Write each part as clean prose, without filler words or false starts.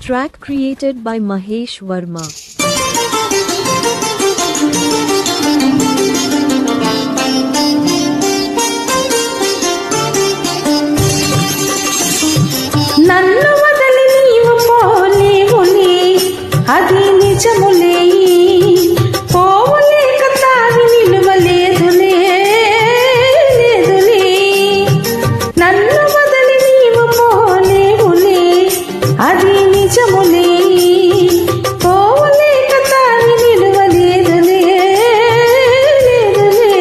track created by Mahesh Verma. నన్ను వదలి నీవు పోలేవులే, అది నిజములే. పోవలేక తావి నిలువలేదులే, లేదులే. నన్ను వదలి నీవు పోలేవులే, అది నిజములే. పోవలేక తావి నిలువలేదులే, లేదులే.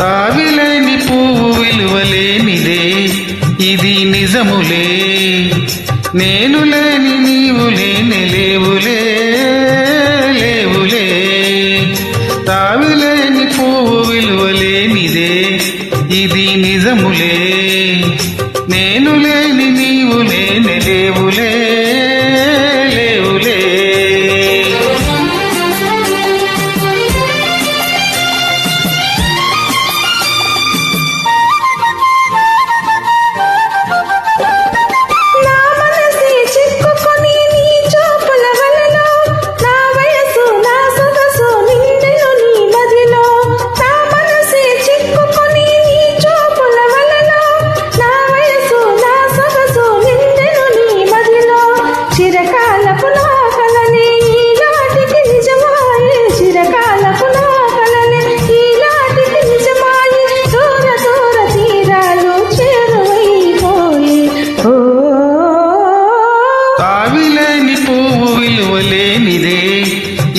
తావిలేని పువ్వు విలువలేనిదే, ఇది నిజములే. నేను లేని నీవు లేని లేవులే, లేవులే. తావిలేని పువ్వు విలువలేనిదే, ఇది నిజములే. నేను లేని నీవు లేని లేవులే, లేవులే.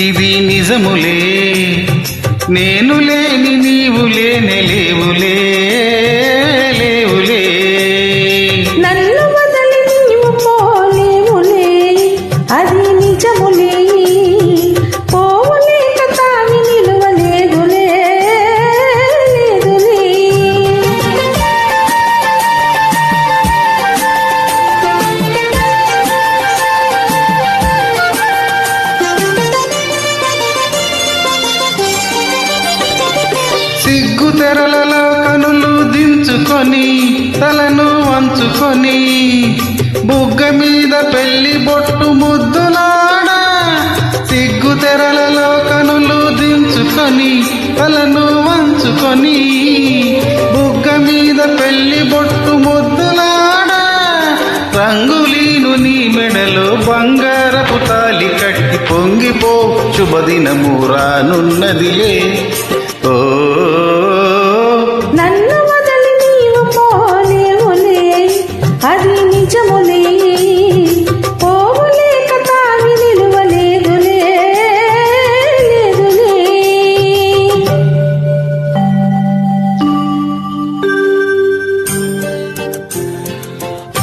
ఇది నిజములే. నేను లేని నీవు లేని లేవులే, లేవులే. నన్ను వదలి నీవు పోలేవులే, అది నిజములే. పోవలేక తావి నిలువలేదులే, లేదులే. సిగ్గు తెరలలో కనులు దించుకొని, తలను వంచుకొని, బుగ్గ మీద పెళ్లి బొట్టు ముద్దులాడా. సిగ్గు తెరలలో కనులు దించుకొని, తలను వంచుకొని, బుగ్గ మీద పెళ్లి బొట్టు ముద్దులాడా. రంగులీను నీ మెడలో బంగారపు తాలి కట్టి పొంగిపో, శుభదినము రానున్నదిలే. నన్ను వదలి నీవు పోలేవులే, అది నిజములే. పోవలేక తావి నిలువలేదులే, లేదులే.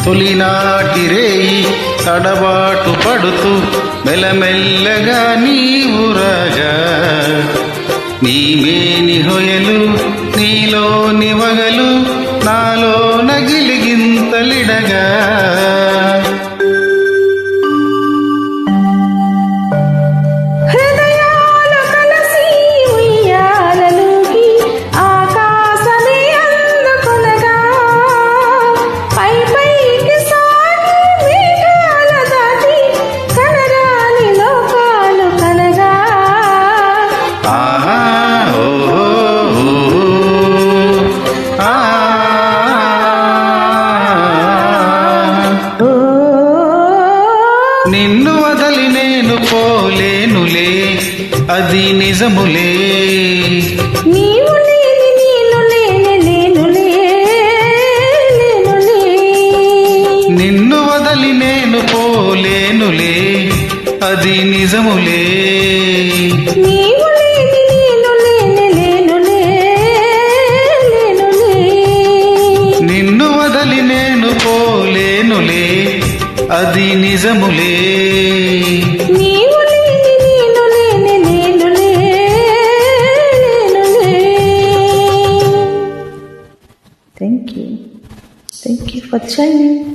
తొలినాటి రేయి తడబాటు పడుతూ మెల్లమెల్లగా నీవు రాగా, నీ మేని హొయలు నీలోని వగలు నాలో నగిలిగింతలిడగా. హృదయాలు కలసి ఉయ్యాలలోకి ఆకాశమే అందుకొనగా, పై పైకి సాగి మేఘాల దాటి కనరాని లోకాలు కనగా. నిన్ను వదలి నేను పోలేనులే, అది నిజములే. నీవు లేని నేను లేని లేనులే, లేనులే. నిన్ను వదలి నేను పోలేనులే, అది నిజములే. నీవు లేని నేను లేని లేనులే, లేనులే. నిన్ను వదలి నేను పోలేనులే, అది నిజములే. నీవు లేని నేను లేని లేనులే, లేనులే. Thank you for joining.